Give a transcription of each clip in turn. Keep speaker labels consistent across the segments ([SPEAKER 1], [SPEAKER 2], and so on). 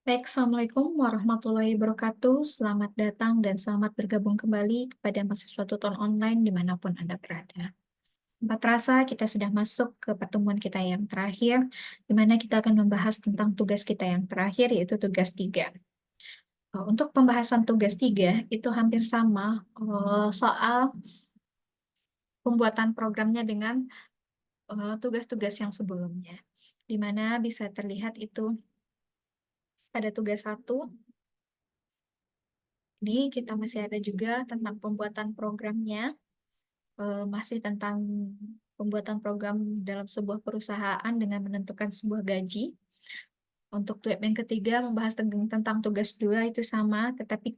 [SPEAKER 1] Baik, Assalamualaikum warahmatullahi wabarakatuh. Selamat datang dan selamat bergabung kembali kepada mahasiswa tutor online dimanapun Anda berada. Tanpa terasa, kita sudah masuk ke pertemuan kita yang terakhir, di mana kita akan membahas tentang tugas kita yang terakhir, yaitu tugas 3. Untuk pembahasan tugas 3, itu hampir sama soal pembuatan programnya dengan tugas-tugas yang sebelumnya, di mana bisa terlihat itu pada tugas 1. Ini kita masih ada juga tentang pembuatan programnya, masih tentang pembuatan program dalam sebuah perusahaan dengan menentukan sebuah gaji. Untuk tab yang ketiga membahas tentang tugas 2 itu sama, tetapi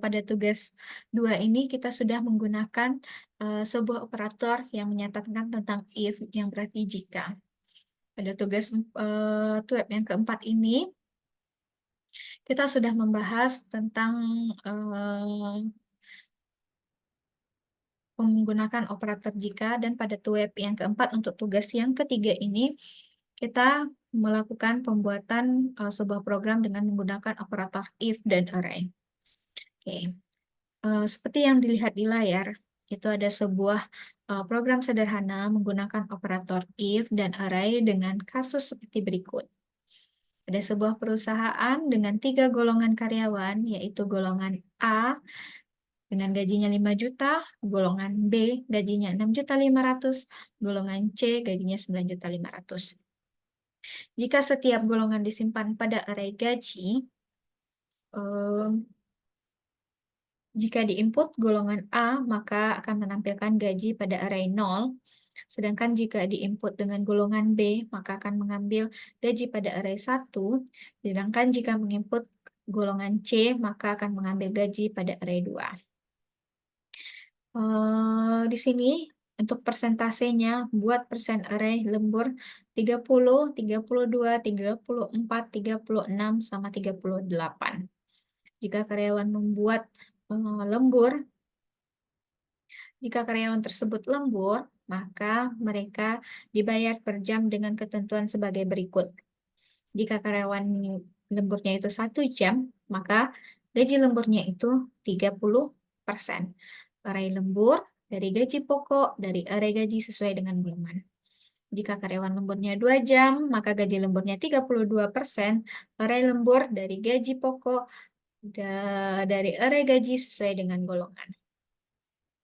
[SPEAKER 1] pada tugas 2 ini kita sudah menggunakan sebuah operator yang menyatakan tentang if, yang berarti jika. Pada tugas tab yang keempat ini, kita sudah membahas tentang menggunakan operator jika, dan pada tab yang keempat untuk tugas yang ketiga ini kita melakukan pembuatan sebuah program dengan menggunakan operator if dan array. Oke. Seperti yang dilihat di layar, itu ada sebuah program sederhana menggunakan operator if dan array dengan kasus seperti berikut. Ada sebuah perusahaan dengan 3 golongan karyawan, yaitu golongan A dengan gajinya 5 juta, golongan B gajinya 6.500.000, golongan C gajinya 9.500.000. Jika setiap golongan disimpan pada array gaji, jika diinput golongan A, maka akan menampilkan gaji pada array 0. Sedangkan jika diinput dengan golongan B, maka akan mengambil gaji pada array 1. Sedangkan jika menginput golongan C, maka akan mengambil gaji pada array 2. Di sini untuk persentasenya, buat persen array lembur 30, 32, 34, 36, sama 38. Jika karyawan membuat lembur, jika karyawan tersebut lembur, maka mereka dibayar per jam dengan ketentuan sebagai berikut. Jika karyawan lemburnya itu 1 jam, maka gaji lemburnya itu 30%. Array lembur dari gaji pokok dari array gaji sesuai dengan golongan. Jika karyawan lemburnya 2 jam, maka gaji lemburnya 32%, array lembur dari gaji pokok dari array gaji sesuai dengan golongan.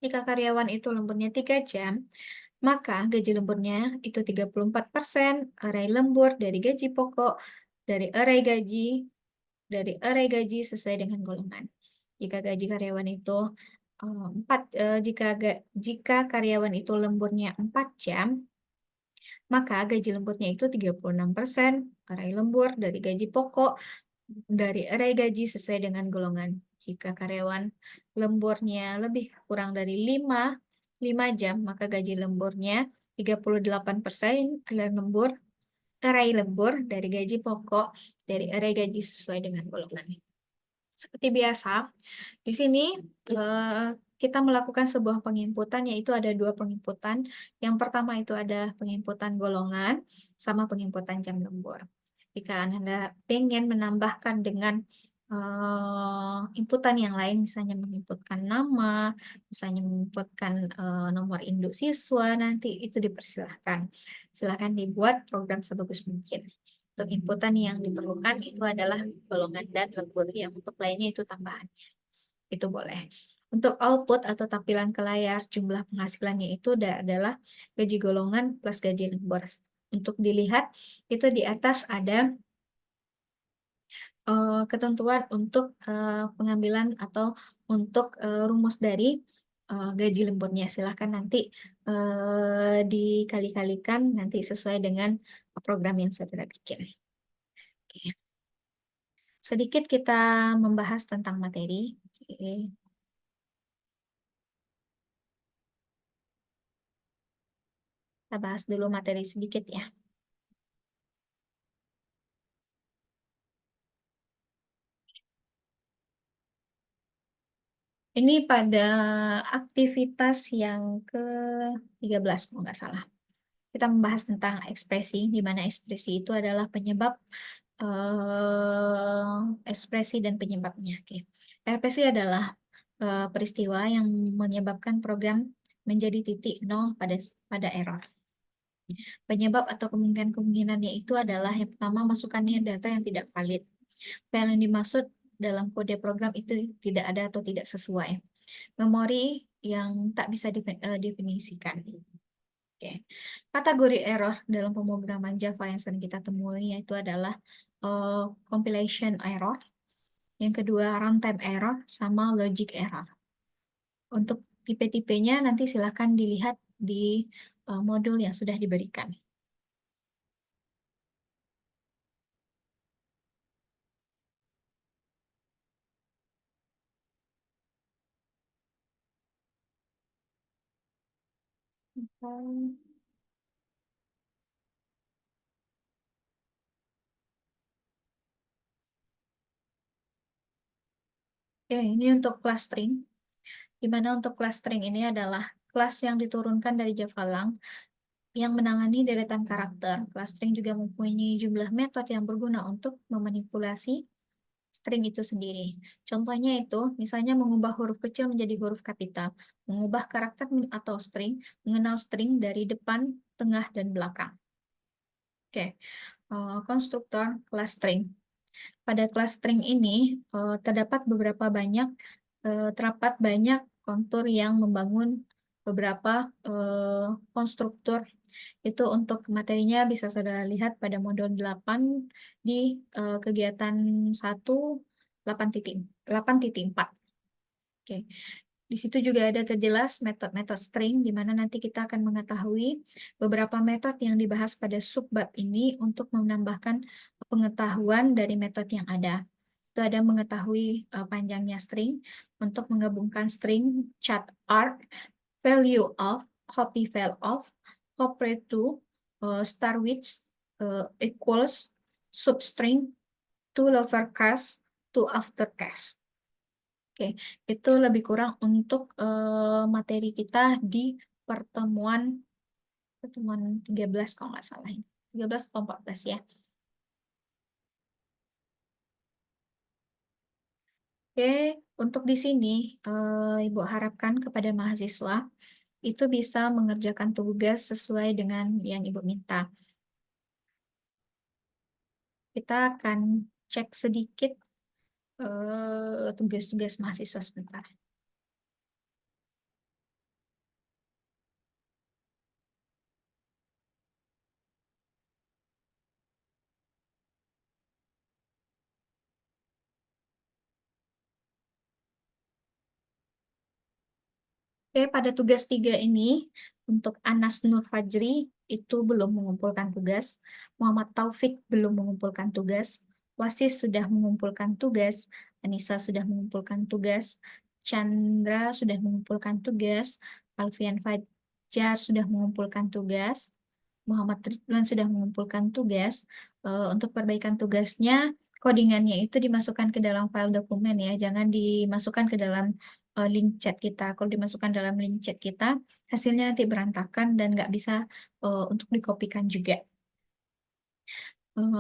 [SPEAKER 1] Jika karyawan itu lemburnya 3 jam, maka gaji lemburnya itu 34%, array lembur dari gaji pokok dari array gaji sesuai dengan golongan. Jika gaji karyawan itu jika karyawan itu lemburnya 4 jam, maka gaji lemburnya itu 36%, array lembur dari gaji pokok dari array gaji sesuai dengan golongan. Jika karyawan lemburnya lebih kurang dari 5 jam, maka gaji lemburnya 38%, array lembur dari gaji pokok dari array gaji sesuai dengan golongan. Seperti biasa, di sini kita melakukan sebuah penginputan, yaitu ada 2 penginputan. Yang pertama itu ada penginputan golongan sama penginputan jam lembur. Jika Anda pengen menambahkan dengan inputan yang lain, misalnya menginputkan nama, misalnya menginputkan nomor induk siswa, nanti itu dipersilahkan. Silahkan dibuat program sebagus mungkin. Untuk inputan yang diperlukan itu adalah golongan dan lembur, yang untuk lainnya itu tambahannya. Itu boleh. Untuk output atau tampilan ke layar, jumlah penghasilannya itu adalah gaji golongan plus gaji lembur. Untuk dilihat, itu di atas ada ketentuan untuk pengambilan atau untuk rumus dari gaji lemburnya. Silahkan nanti dikali-kalikan nanti sesuai dengan program yang saudara bikin. Oke. Sedikit kita membahas tentang materi. Oke. Kita bahas dulu materi sedikit ya. Ini pada aktivitas yang ke-13 kalau nggak salah. Kita membahas tentang ekspresi, di mana ekspresi itu adalah penyebab ekspresi dan penyebabnya. Oke. Ekspresi adalah peristiwa yang menyebabkan program menjadi titik nol pada error. Penyebab atau kemungkinan-kemungkinannya itu adalah yang pertama masukannya data yang tidak valid. File yang dimaksud dalam kode program itu tidak ada atau tidak sesuai. Memori yang tak bisa definisikan. Oke. Kategori error dalam pemrograman Java yang sering kita temui yaitu adalah compilation error, yang kedua runtime error, sama logic error. Untuk tipe-tipenya nanti silakan dilihat di modul yang sudah diberikan. Oke, ini untuk kelas string. Di mana untuk kelas string ini adalah kelas yang diturunkan dari Javalang yang menangani deretan karakter. Kelas string juga mempunyai jumlah metode yang berguna untuk memanipulasi string itu sendiri. Contohnya itu, misalnya mengubah huruf kecil menjadi huruf kapital, mengubah karakter atau string, mengenal string dari depan, tengah, dan belakang. Oke, konstruktor kelas string. Pada kelas string ini terdapat banyak kontur yang membangun beberapa konstruktor. Itu untuk materinya bisa saudara lihat pada modul 8 di kegiatan 1 8.4. Oke. Di situ juga ada terjelas metode-metode string, di mana nanti kita akan mengetahui beberapa metode yang dibahas pada subbab ini untuk menambahkan pengetahuan dari metode yang ada. Itu ada mengetahui panjangnya string, untuk menggabungkan string, chat art, value of, copy file of, copy to, star with, equals, substring, to lower case, to after case. Oke, itu lebih kurang untuk materi kita di pertemuan pertemuan 13 kalau nggak salah ini. 13 atau 14 ya. Oke, untuk di sini Ibu harapkan kepada mahasiswa itu bisa mengerjakan tugas sesuai dengan yang Ibu minta. Kita akan cek sedikit tugas-tugas mahasiswa sebentar. Oke, pada tugas 3 ini, untuk Anas Nur Fajri itu belum mengumpulkan tugas, Muhammad Taufik belum mengumpulkan tugas, Wasis sudah mengumpulkan tugas, Anissa sudah mengumpulkan tugas, Chandra sudah mengumpulkan tugas, Alfian Fajar sudah mengumpulkan tugas, Muhammad Ridwan sudah mengumpulkan tugas. Untuk perbaikan tugasnya, codingannya itu dimasukkan ke dalam file dokumen ya, jangan dimasukkan ke dalam link chat kita. Kalau dimasukkan dalam link chat kita, hasilnya nanti berantakan dan nggak bisa untuk dikopikan juga.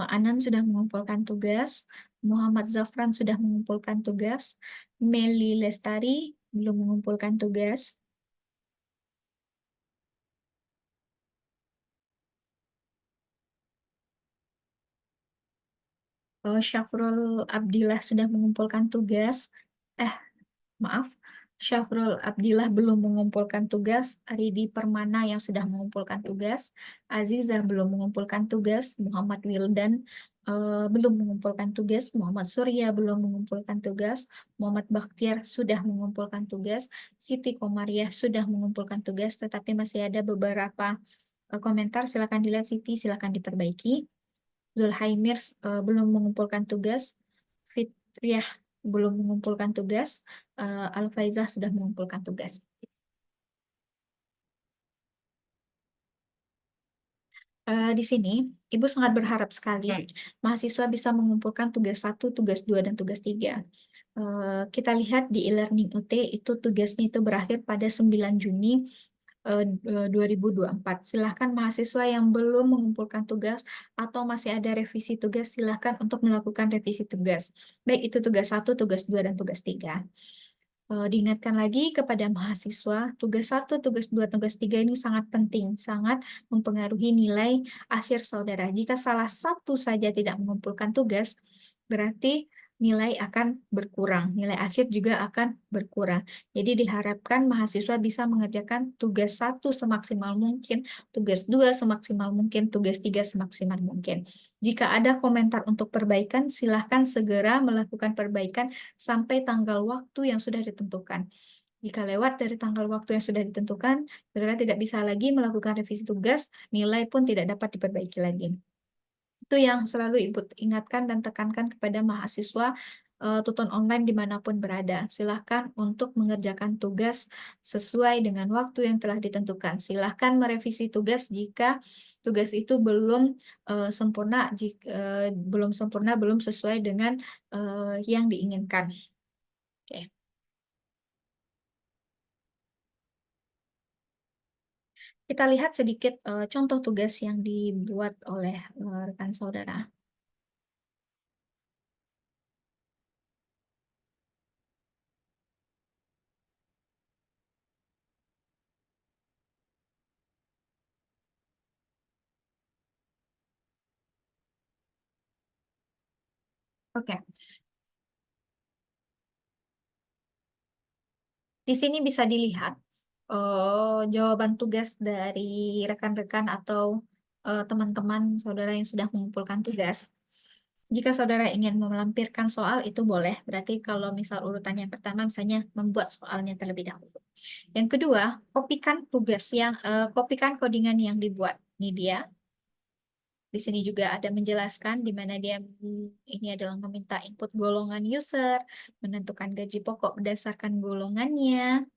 [SPEAKER 1] Anan sudah mengumpulkan tugas, Muhammad Zafran sudah mengumpulkan tugas, Meli Lestari belum mengumpulkan tugas, Syafrul Abdillah sudah mengumpulkan tugas. Eh, maaf, Syafrul Abdillah belum mengumpulkan tugas, Aridi Permana yang sudah mengumpulkan tugas, Azizah belum mengumpulkan tugas, Muhammad Wildan belum mengumpulkan tugas, Muhammad Surya belum mengumpulkan tugas, Muhammad Bakhtiar sudah mengumpulkan tugas, Siti Komariah sudah mengumpulkan tugas, tetapi masih ada beberapa komentar, silakan dilihat Siti, silakan diperbaiki. Zulhaimir belum mengumpulkan tugas, Fitriah belum mengumpulkan tugas, Al-Faizah sudah mengumpulkan tugas. Di sini, Ibu sangat berharap sekali mahasiswa bisa mengumpulkan tugas 1, tugas 2, dan tugas 3. Kita lihat di e-learning UT itu tugasnya itu berakhir pada 9 Juni 2024. Silahkan mahasiswa yang belum mengumpulkan tugas atau masih ada revisi tugas, silahkan untuk melakukan revisi tugas. Baik itu tugas 1, tugas 2, dan tugas 3. Diingatkan lagi kepada mahasiswa, tugas 1, tugas 2, tugas 3 ini sangat penting, sangat mempengaruhi nilai akhir saudara. Jika salah satu saja tidak mengumpulkan tugas, berarti nilai akan berkurang, nilai akhir juga akan berkurang. Jadi diharapkan mahasiswa bisa mengerjakan tugas 1 semaksimal mungkin, tugas 2 semaksimal mungkin, tugas 3 semaksimal mungkin. Jika ada komentar untuk perbaikan, silahkan segera melakukan perbaikan sampai tanggal waktu yang sudah ditentukan. Jika lewat dari tanggal waktu yang sudah ditentukan, saudara tidak bisa lagi melakukan revisi tugas, nilai pun tidak dapat diperbaiki lagi. Itu yang selalu Ibu ingatkan dan tekankan kepada mahasiswa tuton online dimanapun berada. Silahkan untuk mengerjakan tugas sesuai dengan waktu yang telah ditentukan. Silahkan merevisi tugas jika tugas itu belum sempurna, belum sesuai dengan yang diinginkan. Oke. Kita lihat sedikit contoh tugas yang dibuat oleh rekan saudara. Oke, di sini bisa dilihat jawaban tugas dari rekan-rekan atau teman-teman saudara yang sudah mengumpulkan tugas. Jika saudara ingin melampirkan soal, itu boleh. Berarti kalau misal urutan yang pertama, misalnya membuat soalnya terlebih dahulu. Yang kedua, kopikan codingan yang dibuat. Ini dia. Di sini juga ada menjelaskan di mana dia ini adalah meminta input golongan user, menentukan gaji pokok berdasarkan golongannya,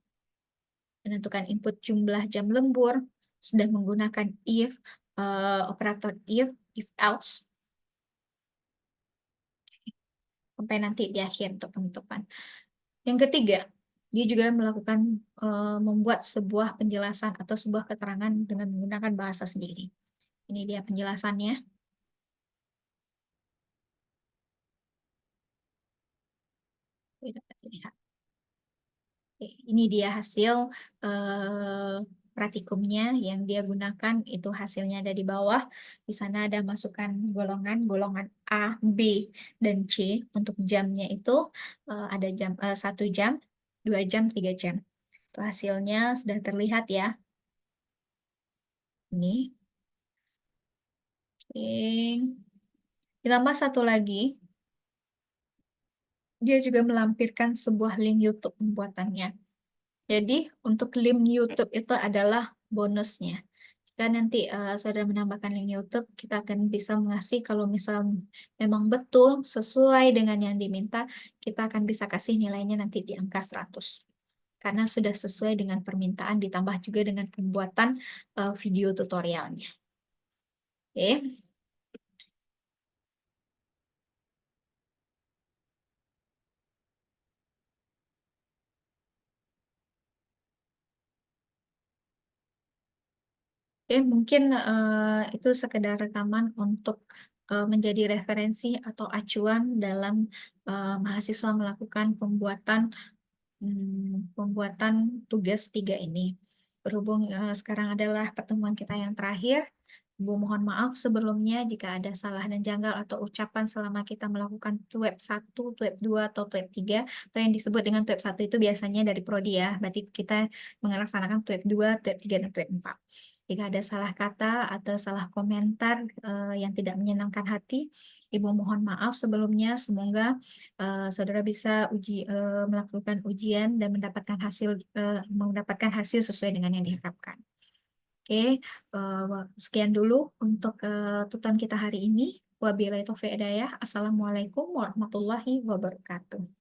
[SPEAKER 1] menentukan input jumlah jam lembur, sudah menggunakan if, operator if else, sampai nanti di akhir untuk penutupan. Yang ketiga, dia juga melakukan membuat sebuah penjelasan atau sebuah keterangan dengan menggunakan bahasa sendiri. Ini dia penjelasannya. Dapat dilihat. Ini dia hasil praktikumnya yang dia gunakan, itu hasilnya ada di bawah. Di sana ada masukan golongan A, B, dan C. Untuk jamnya itu ada 1 jam, 2 jam, 3 jam. Itu hasilnya sudah terlihat ya. Ini. Oke. Ditambah satu lagi, dia juga melampirkan sebuah link YouTube pembuatannya. Jadi untuk link YouTube itu adalah bonusnya. Jika nanti saudara menambahkan link YouTube, kita akan bisa mengasih kalau misal memang betul sesuai dengan yang diminta, kita akan bisa kasih nilainya nanti di angka 100. Karena sudah sesuai dengan permintaan, ditambah juga dengan pembuatan video tutorialnya. Oke. Mungkin itu sekedar rekaman untuk menjadi referensi atau acuan dalam mahasiswa melakukan pembuatan tugas 3 ini. Berhubung sekarang adalah pertemuan kita yang terakhir, Ibu mohon maaf sebelumnya jika ada salah dan janggal atau ucapan selama kita melakukan TUEP 1, TUEP 2, atau TUEP 3, atau yang disebut dengan TUEP 1 itu biasanya dari Prodi ya, berarti kita melaksanakan TUEP 2, TUEP 3, dan TUEP 4. Jika ada salah kata atau salah komentar yang tidak menyenangkan hati, Ibu mohon maaf sebelumnya. Semoga saudara bisa melakukan ujian dan mendapatkan hasil sesuai dengan yang diharapkan. Oke, sekian dulu untuk tutorial kita hari ini. Wabillahi taufiq hidayah. Assalamualaikum warahmatullahi wabarakatuh.